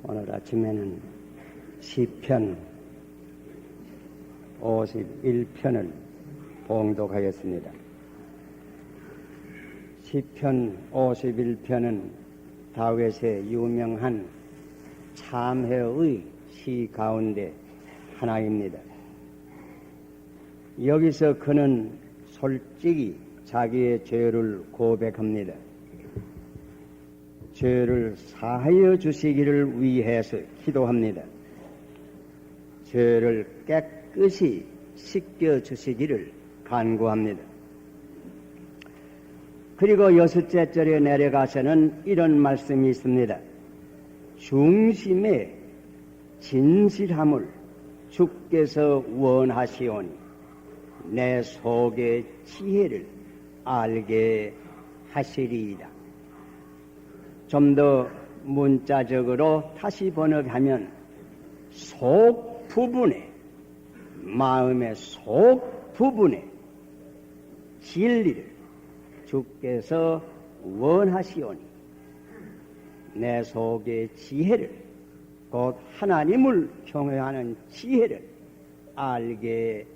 오늘 아침에는 시편 51편을 봉독하겠습니다. 시편 51편은 다윗의 유명한 참회의 시 가운데 하나입니다. 여기서 그는 솔직히 자기의 죄를 고백합니다. 죄를 사하여 주시기를 위해서 기도합니다. 죄를 깨끗이 씻겨 주시기를 간구합니다. 그리고 6째 절에 내려가서는 이런 말씀이 있습니다. 중심의 진실함을 주께서 원하시오니 내 속의 지혜를 알게 하시리이다. 좀 더 문자적으로 다시 번역하면 속 부분에, 마음의 속 부분에 진리를 주께서 원하시오니 내 속의 지혜를, 곧 하나님을 경외하는 지혜를 알게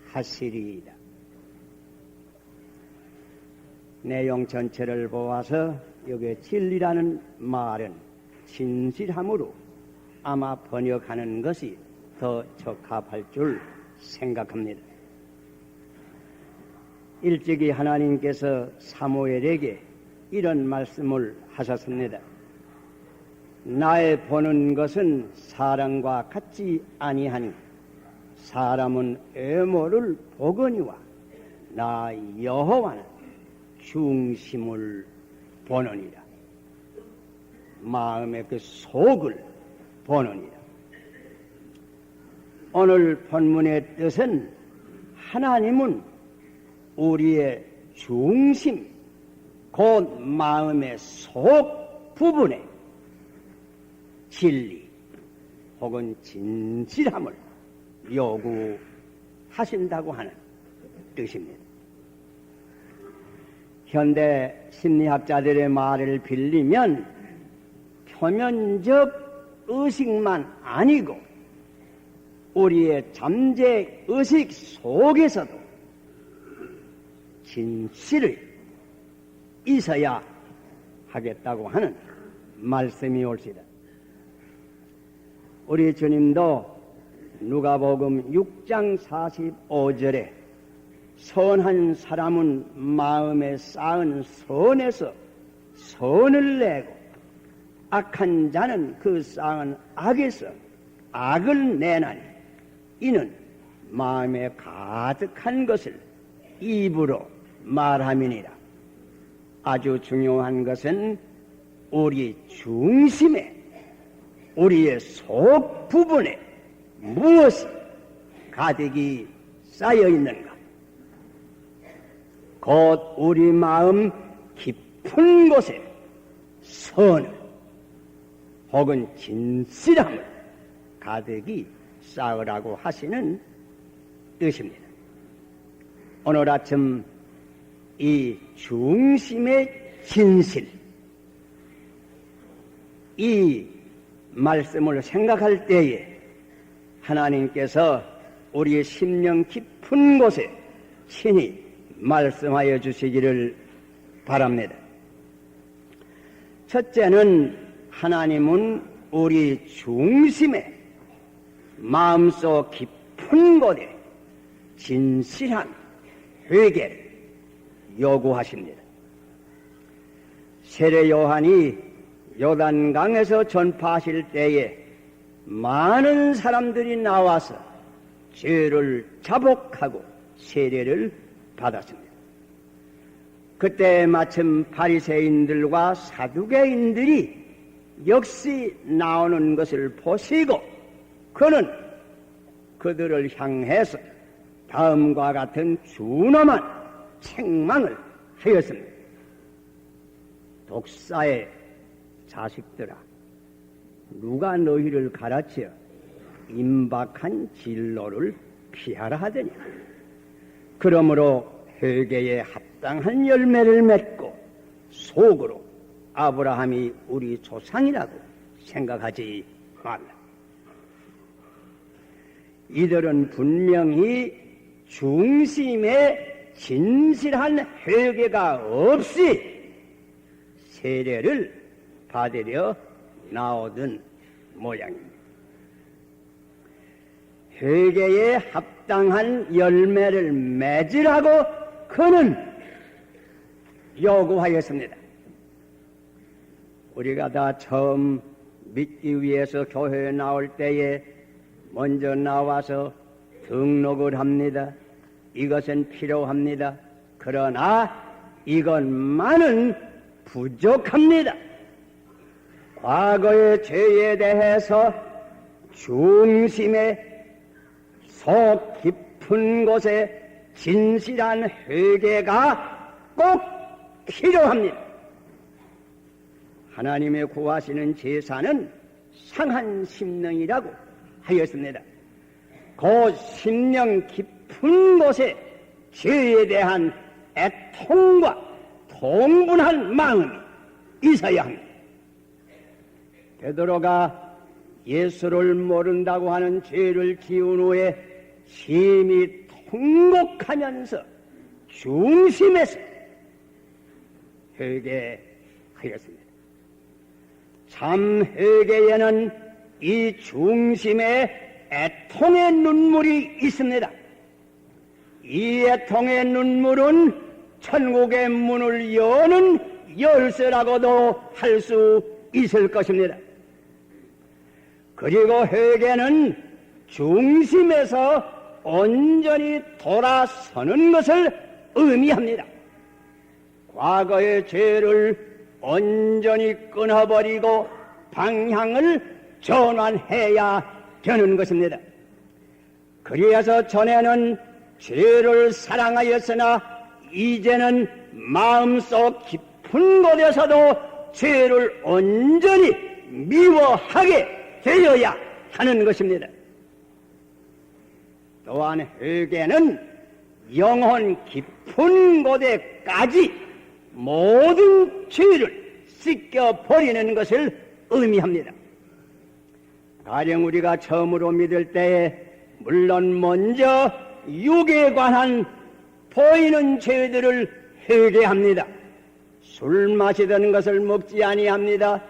하시리이다. 내용 전체를 보아서 여기에 진리라는 말은 진실함으로 아마 번역하는 것이 더 적합할 줄 생각합니다. 일찍이 하나님께서 사무엘에게 이런 말씀을 하셨습니다. 나의 보는 것은 사람과 같지 아니하니 사람은 외모를 보거니와 나 여호와는 중심을 보느니라. 마음의 그 속을 보느니라. 오늘 본문의 뜻은 하나님은 우리의 중심, 곧 마음의 속 부분에 진리 혹은 진실함을 요구하신다고 하는 뜻입니다. 현대 심리학자들의 말을 빌리면 표면적 의식만 아니고 우리의 잠재 의식 속에서도 진실이 있어야 하겠다고 하는 말씀이 옳시다. 우리 주님도 누가복음 6장 45절에 선한 사람은 마음에 쌓은 선에서 선을 내고 악한 자는 그 쌓은 악에서 악을 내나니 이는 마음에 가득한 것을 입으로 말함이니라. 아주 중요한 것은 우리 중심에, 우리의 속 부분에 무엇이 가득히 쌓여 있는가? 곧 우리 마음 깊은 곳에 선을 혹은 진실함을 가득히 쌓으라고 하시는 뜻입니다. 오늘 아침 이 중심의 진실, 이 말씀을 생각할 때에 하나님께서 우리의 심령 깊은 곳에 친히 말씀하여 주시기를 바랍니다. 첫째는 하나님은 우리 중심에, 마음속 깊은 곳에 진실한 회개를 요구하십니다. 세례 요한이 요단강에서 전파하실 때에 많은 사람들이 나와서 죄를 자복하고 세례를 받았습니다. 그때 마침 바리새인들과 사두개인들이 역시 나오는 것을 보시고 그는 그들을 향해서 다음과 같은 준엄한 책망을 하였습니다. 독사의 자식들아, 누가 너희를 가르쳐 임박한 진로를 피하라 하더냐? 그러므로 회개에 합당한 열매를 맺고 속으로 아브라함이 우리 조상이라고 생각하지 말라. 이들은 분명히 중심에 진실한 회개가 없이 세례를 받으려 나오던 모양입니다. 회개에 합당한 열매를 맺으라고 그는 요구하였습니다. 우리가 다 처음 믿기 위해서 교회에 나올 때에 먼저 나와서 등록을 합니다. 이것은 필요합니다. 그러나 이것만은 부족합니다. 과거의 죄에 대해서 중심의 속 깊은 곳에 진실한 회개가 꼭 필요합니다. 하나님의 구하시는 제사는 상한 심령이라고 하였습니다. 그 심령 깊은 곳에 죄에 대한 애통과 통분한 마음이 있어야 합니다. 베드로가 예수를 모른다고 하는 죄를 지은 후에 심히 통곡하면서 중심에서 회개하였습니다. 참 회개에는 이 중심에 애통의 눈물이 있습니다. 이 애통의 눈물은 천국의 문을 여는 열쇠라고도 할 수 있을 것입니다. 그리고 회개는 중심에서 온전히 돌아서는 것을 의미합니다. 과거의 죄를 온전히 끊어버리고 방향을 전환해야 되는 것입니다. 그래서 전에는 죄를 사랑하였으나 이제는 마음속 깊은 곳에서도 죄를 온전히 미워하게 되어야 하는 것입니다. 또한 회개는 영혼 깊은 곳에까지 모든 죄를 씻겨버리는 것을 의미합니다. 가령 우리가 처음으로 믿을 때에 물론 먼저 육에 관한 보이는 죄들을 회개합니다. 술 마시던 것을 먹지 아니합니다.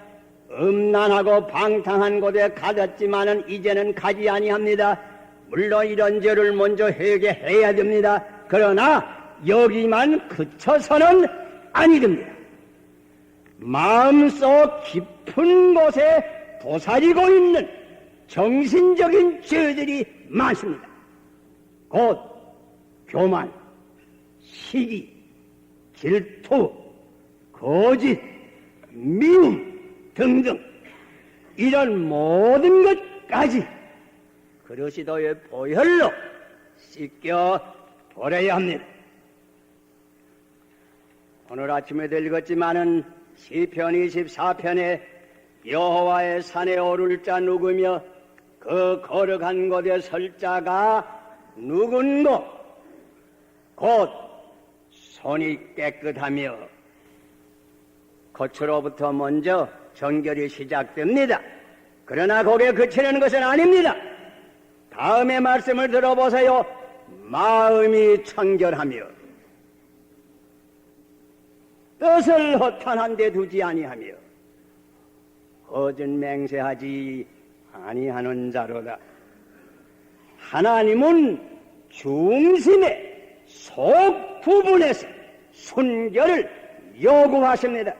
음란하고 방탕한 곳에 가졌지만은 이제는 가지 아니합니다. 물론 이런 죄를 먼저 회개해야 됩니다. 그러나 여기만 그쳐서는 아니 됩니다. 마음속 깊은 곳에 도사리고 있는 정신적인 죄들이 많습니다. 곧 교만, 시기, 질투, 거짓, 미움 등등 이런 모든 것까지 그리스도의 보혈로 씻겨 버려야 합니다. 오늘 아침에도 읽었지만은 시편 24편에 여호와의 산에 오를 자 누구며 그 거룩한 곳에 설 자가 누군고 곧 손이 깨끗하며 겉으로부터 먼저 정결이 시작됩니다. 그러나 거기에 그치는 것은 아닙니다. 다음의 말씀을 들어보세요. 마음이 청결하며 뜻을 허탄한 데 두지 아니하며 거짓 맹세하지 아니하는 자로다. 하나님은 중심의 속 부분에서 순결을 요구하십니다.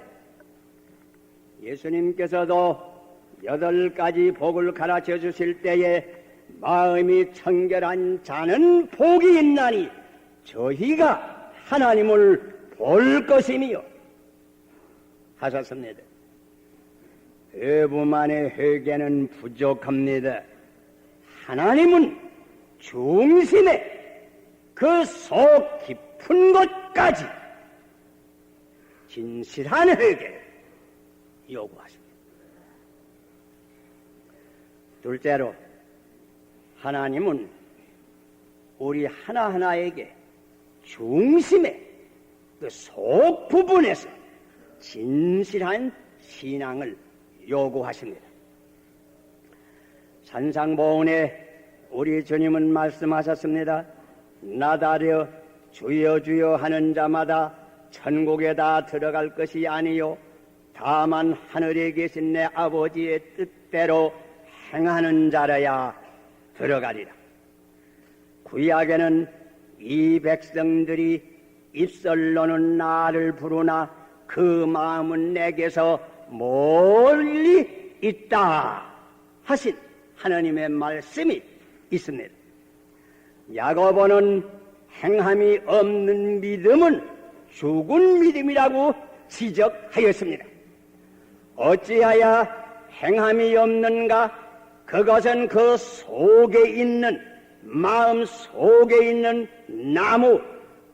예수님께서도 8가지 복을 가르쳐 주실 때에 마음이 청결한 자는 복이 있나니 저희가 하나님을 볼 것이며 하셨습니다. 여부만의 회개는 부족합니다. 하나님은 중심의 그 속 깊은 곳까지 진실한 회개를 요구하십니다. 둘째로 하나님은 우리 하나하나에게 중심의 그 속 부분에서 진실한 신앙을 요구하십니다. 산상보훈에 우리 주님은 말씀하셨습니다. 나다려 주여 주여 하는 자마다 천국에 다 들어갈 것이 아니요 다만 하늘에 계신 내 아버지의 뜻대로 행하는 자라야 들어가리라. 구약에는 이 백성들이 입설로는 나를 부르나 그 마음은 내게서 멀리 있다 하신 하나님의 말씀이 있습니다. 야고보는 행함이 없는 믿음은 죽은 믿음이라고 지적하였습니다. 어찌하여 행함이 없는가? 그것은 그 속에 있는 마음 속에 있는 나무,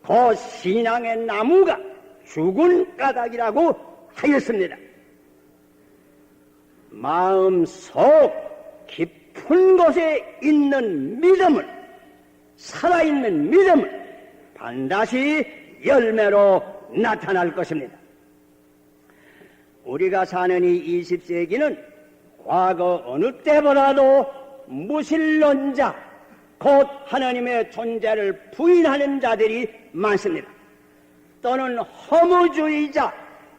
그 신앙의 나무가 죽은 까닭이라고 하였습니다. 마음 속 깊은 곳에 있는 믿음은, 살아있는 믿음은 반드시 열매로 나타날 것입니다. 우리가 사는 이 20세기는 과거 어느 때보다도 무신론자, 곧 하나님의 존재를 부인하는 자들이 많습니다. 또는 허무주의자,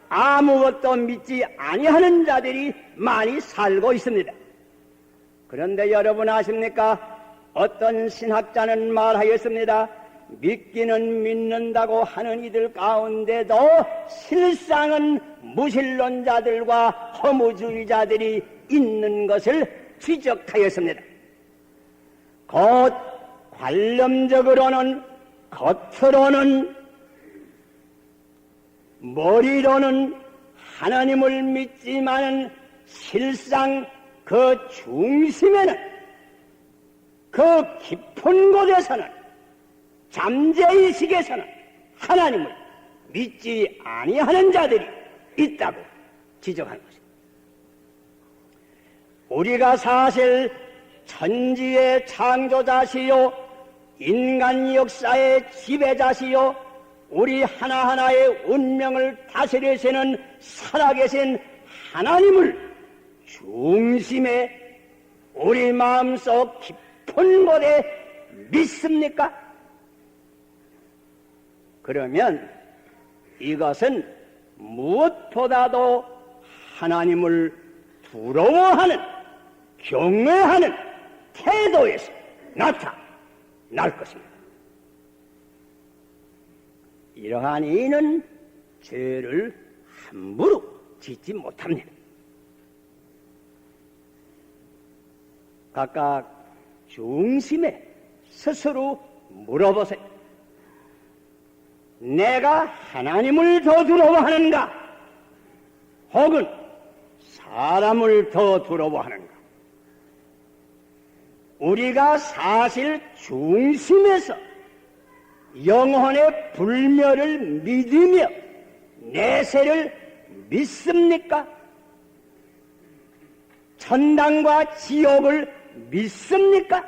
아무것도 믿지 아니하는 자들이 많이 살고 있습니다. 그런데 여러분 아십니까? 어떤 신학자는 말하였습니다. 믿기는 믿는다고 하는 이들 가운데도 실상은 무신론자들과 허무주의자들이 있는 것을 지적하였습니다. 곧 관념적으로는, 겉으로는, 머리로는 하나님을 믿지만은 실상 그 중심에는, 그 깊은 곳에서는, 잠재의식에서는 하나님을 믿지 아니하는 자들이 있다고 지적하는 것입니다. 우리가 사실 천지의 창조자시요 인간 역사의 지배자시요 우리 하나하나의 운명을 다스리시는 살아계신 하나님을 중심에 우리 마음속 깊은 곳에 믿습니까? 그러면 이것은 무엇보다도 하나님을 두려워하는, 경외하는 태도에서 나타날 것입니다. 이러한 이는 죄를 함부로 짓지 못합니다. 각각 중심에 스스로 물어보세요. 내가 하나님을 더 두려워하는가? 혹은 사람을 더 두려워하는가? 우리가 사실 중심에서 영혼의 불멸을 믿으며 내세를 믿습니까? 천당과 지옥을 믿습니까?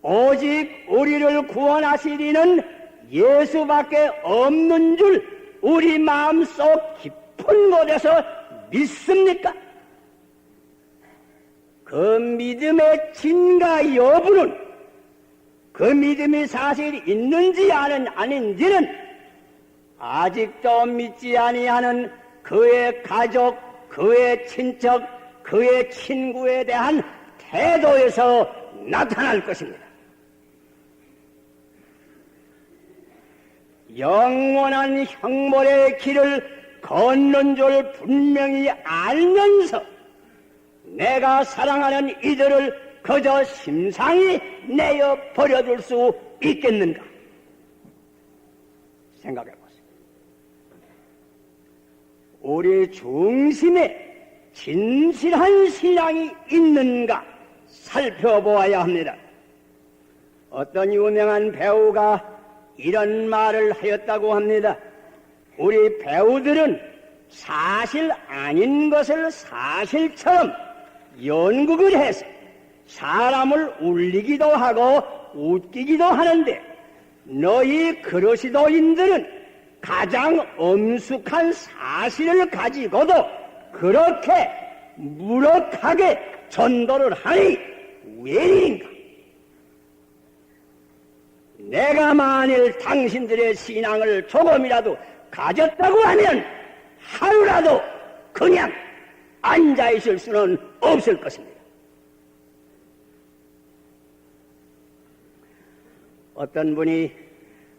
오직 우리를 구원하시리는 예수밖에 없는 줄 우리 마음속 깊은 곳에서 믿습니까? 그 믿음의 진가 여부는, 그 믿음이 사실 있는지 아닌지는 아직도 믿지 아니하는 그의 가족, 그의 친척, 그의 친구에 대한 태도에서 나타날 것입니다. 영원한 형벌의 길을 걷는 줄 분명히 알면서 내가 사랑하는 이들을 그저 심상히 내어 버려둘 수 있겠는가? 생각해 보세요. 우리 중심에 진실한 신앙이 있는가 살펴보아야 합니다. 어떤 유명한 배우가 이런 말을 하였다고 합니다. 우리 배우들은 사실 아닌 것을 사실처럼 연극을 해서 사람을 울리기도 하고 웃기기도 하는데, 너희 그러시도인들은 가장 엄숙한 사실을 가지고도 그렇게 무력하게 전도를 하니 웬일인가? 내가 만일 당신들의 신앙을 조금이라도 가졌다고 하면 하루라도 그냥 앉아있을 수는 없을 것입니다. 어떤 분이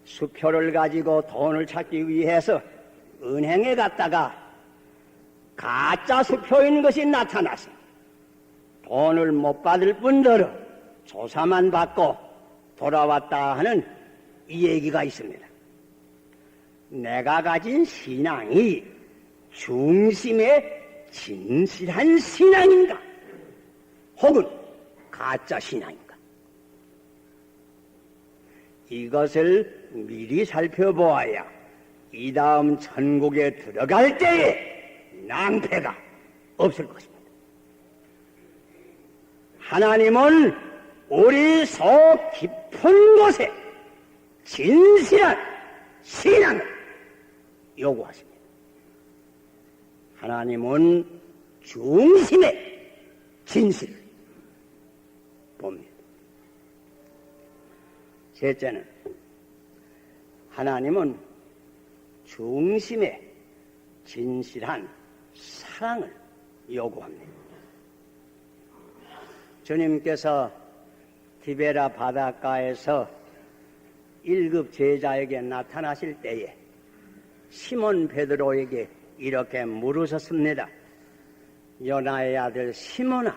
수표를 가지고 돈을 찾기 위해서 은행에 갔다가 가짜 수표인 것이 나타나서 돈을 못 받을 뿐더러 조사만 받고 돌아왔다 하는 이 얘기가 있습니다. 내가 가진 신앙이 중심의 진실한 신앙인가? 혹은 가짜 신앙인가? 이것을 미리 살펴보아야 이 다음 천국에 들어갈 때에 낭패가 없을 것입니다. 하나님은 우리 속 깊은 곳에 진실한 신앙을 요구하십니다. 하나님은 중심의 진실을 봅니다. 셋째는 하나님은 중심의 진실한 사랑을 요구합니다. 주님께서 디베라 바닷가에서 1급 제자에게 나타나실 때에 시몬 베드로에게 이렇게 물으셨습니다. 요나의 아들 시몬아,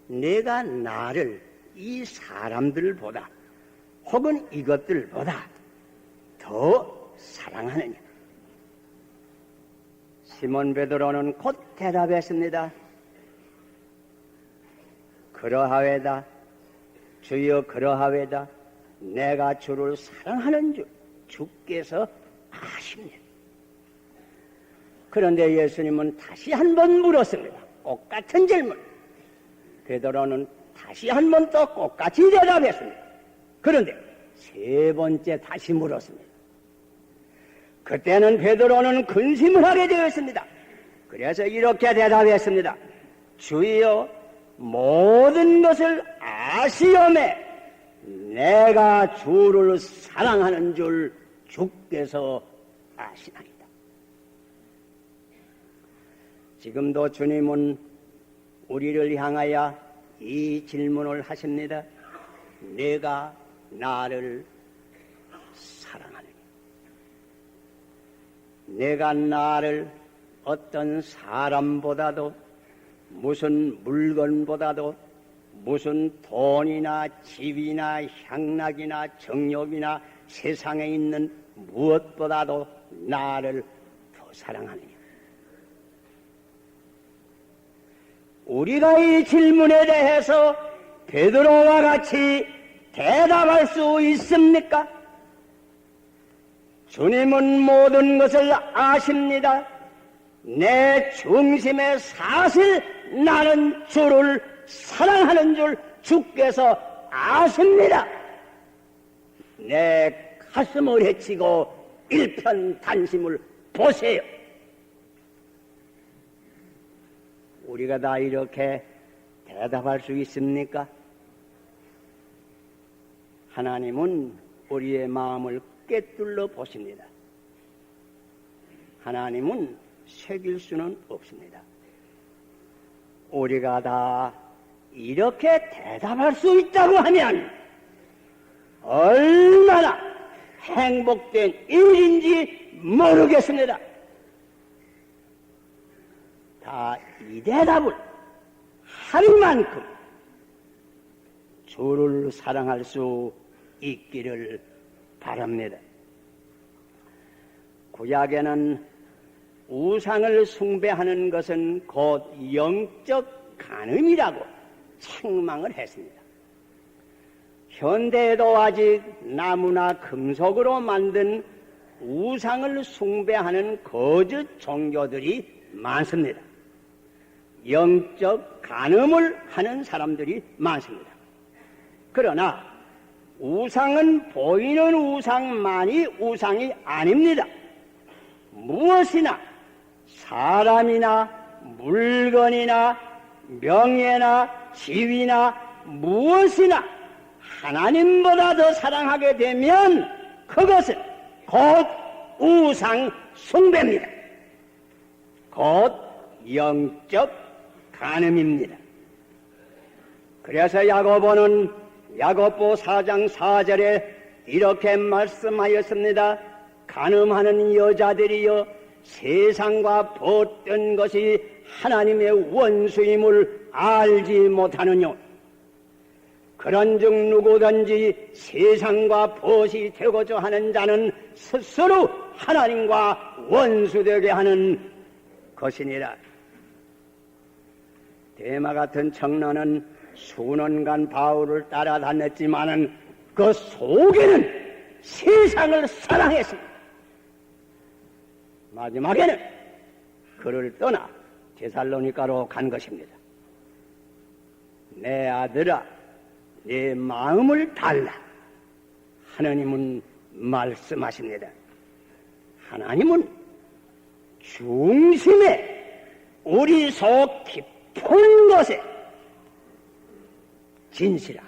내가 나를 이 사람들보다 혹은 이것들보다 더 사랑하느냐? 시몬 베드로는 곧 대답했습니다. 그러하외다. 주여 그러하외다. 내가 주를 사랑하는 줄 주께서 아십니다. 그런데 예수님은 다시 한 번 물었습니다. 똑같은 질문. 베드로는 다시 한 번 또 똑같이 대답했습니다. 그런데 세 번째 다시 물었습니다. 그때는 베드로는 근심을 하게 되었습니다. 그래서 이렇게 대답했습니다. 주여 모든 것을 아시오매 내가 주를 사랑하는 줄 주께서 아시나이다. 지금도 주님은 우리를 향하여 이 질문을 하십니다. 내가 나를 사랑하느냐? 내가 나를 어떤 사람보다도 무슨 물건보다도 무슨 돈이나 집이나 향락이나 정욕이나 세상에 있는 무엇보다도 나를 더 사랑하느냐? 우리가 이 질문에 대해서 베드로와 같이 대답할 수 있습니까? 주님은 모든 것을 아십니다. 내 중심에 사실 나는 주를 사랑하는 줄 주께서 아십니다. 내 가슴을 헤치고 일편단심을 보세요. 우리가 다 이렇게 대답할 수 있습니까? 하나님은 우리의 마음을 꿰뚫러 보십니다. 하나님은 새길 수는 없습니다. 우리가 다 이렇게 대답할 수 있다고 하면 얼마나 행복된 일인지 모르겠습니다. 다 이 대답을 할 만큼 주를 사랑할 수 있기를 바랍니다. 구약에는 우상을 숭배하는 것은 곧 영적 간음이라고 책망을 했습니다. 현대에도 아직 나무나 금속으로 만든 우상을 숭배하는 거짓 종교들이 많습니다. 영적 간음을 하는 사람들이 많습니다. 그러나 우상은 보이는 우상만이 우상이 아닙니다. 무엇이나 사람이나 물건이나 명예나 지위나 무엇이나 하나님보다 더 사랑하게 되면 그것은 곧 우상 숭배입니다. 곧 영적 간음입니다. 그래서 야고보는 야고보 4장 4절에 이렇게 말씀하였습니다. 간음하는 여자들이여 세상과 벗던 것이 하나님의 원수임을 알지 못하느뇨. 그런즉 누구든지 세상과 벗이 되고자 하는 자는 스스로 하나님과 원수되게 하는 것이니라. 대마 같은 청년은 수년간 바울을 따라다녔지만은 그 속에는 세상을 사랑했습니다. 마지막에는 그를 떠나 데살로니가로 간 것입니다. 내 아들아, 내 마음을 달라. 하나님은 말씀하십니다. 하나님은 중심에 우리 속 깊은 곳에 진실한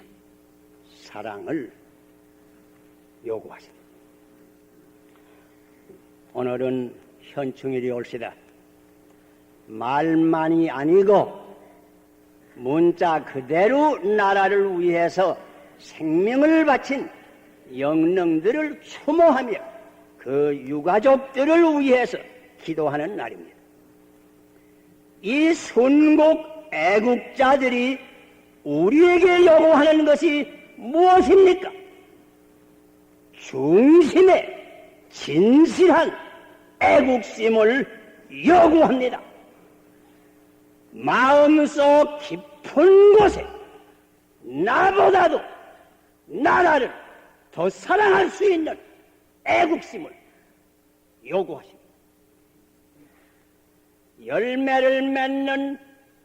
사랑을 요구하십니다. 오늘은 현충일이 올시다. 말만이 아니고 문자 그대로 나라를 위해서 생명을 바친 영령들을 추모하며 그 유가족들을 위해서 기도하는 날입니다. 이 순국 애국자들이 우리에게 요구하는 것이 무엇입니까? 중심에 진실한 애국심을 요구합니다. 마음속 깊은 곳에 나보다도 나라를 더 사랑할 수 있는 애국심을 요구하십니다. 열매를 맺는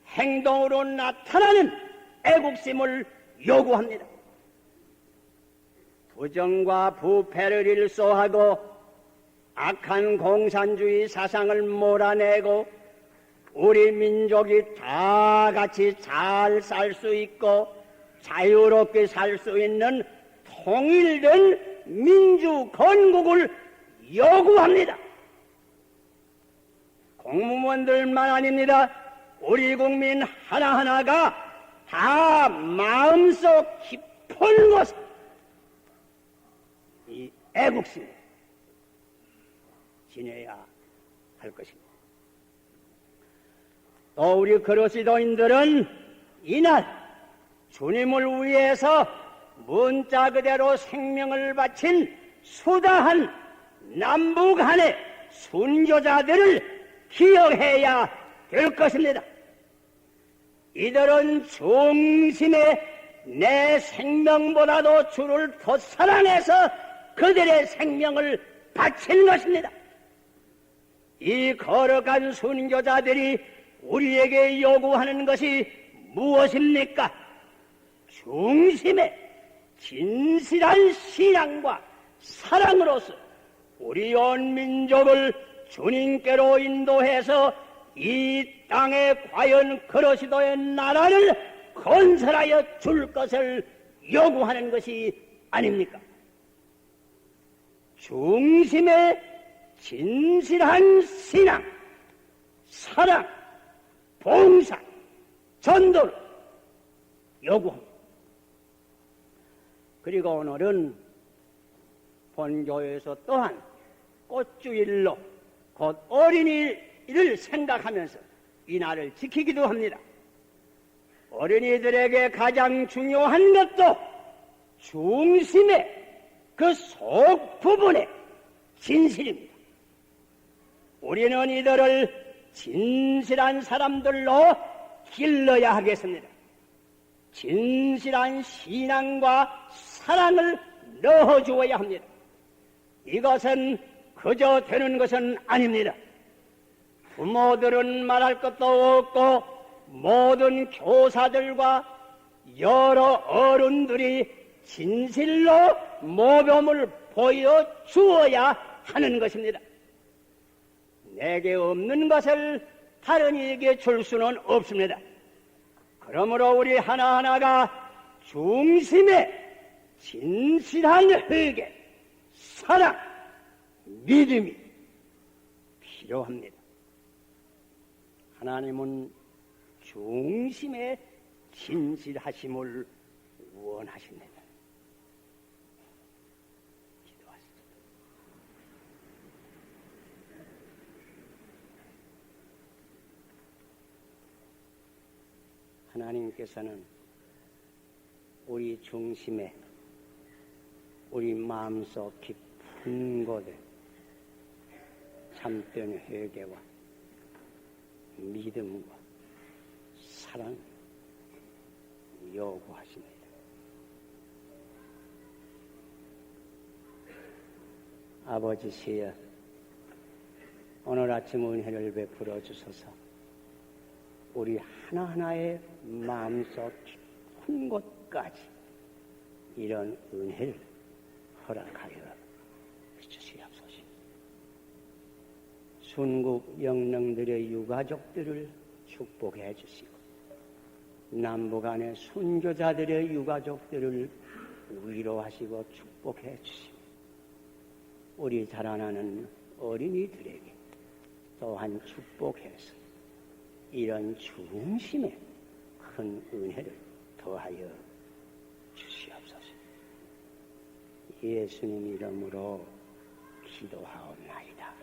행동으로 나타나는 애국심을 요구합니다. 부정과 부패를 일소하고 악한 공산주의 사상을 몰아내고 우리 민족이 다 같이 잘 살 수 있고 자유롭게 살 수 있는 통일된 민주 건국을 요구합니다. 공무원들만 아닙니다. 우리 국민 하나하나가 다 마음속 깊은 곳에 이 애국심을 지녀야 할 것입니다. 또 우리 그리스도인들은 이날 주님을 위해서 문자 그대로 생명을 바친 수다한 남북한의 순교자들을 기억해야 될 것입니다. 이들은 중심에 내 생명보다도 주를 더 사랑해서 그들의 생명을 바친 것입니다. 이 거룩한 순교자들이 우리에게 요구하는 것이 무엇입니까? 중심에 진실한 신앙과 사랑으로서 우리 온 민족을 주님께로 인도해서 이 땅에 과연 그리스도의 나라를 건설하여 줄 것을 요구하는 것이 아닙니까? 중심에 진실한 신앙, 사랑, 봉사, 전도를 요구합니다. 그리고 오늘은 본교회에서 또한 꽃주일로 곧 어린이를 생각하면서 이 날을 지키기도 합니다. 어린이들에게 가장 중요한 것도 중심의 그 속 부분의 진실입니다. 우리는 이들을 진실한 사람들로 길러야 하겠습니다. 진실한 신앙과 사랑을 넣어주어야 합니다. 이것은 그저 되는 것은 아닙니다. 부모들은 말할 것도 없고 모든 교사들과 여러 어른들이 진실로 모범을 보여주어야 하는 것입니다. 내게 없는 것을 다른 이에게 줄 수는 없습니다. 그러므로 우리 하나하나가 중심에 진실한 회개, 사랑, 믿음이 필요합니다. 하나님은 중심에 진실하심을 원하십니다. 기도하시죠. 하나님께서는 우리 중심에, 우리 마음속 깊은 곳에 참된 회개와 믿음과 사랑 요구하십니다. 아버지시여, 오늘 아침 은혜를 베풀어 주소서. 우리 하나하나의 마음속 깊은 곳까지 이런 은혜를 허락하여 주시옵소서. 순국 영령들의 유가족들을 축복해 주시고, 남북한의 순교자들의 유가족들을 위로하시고 축복해 주시고, 우리 자라나는 어린이들에게 또한 축복해서 이런 중심에 큰 은혜를 더하여 주시옵소서. 예수님 이름으로 기도하옵나이다.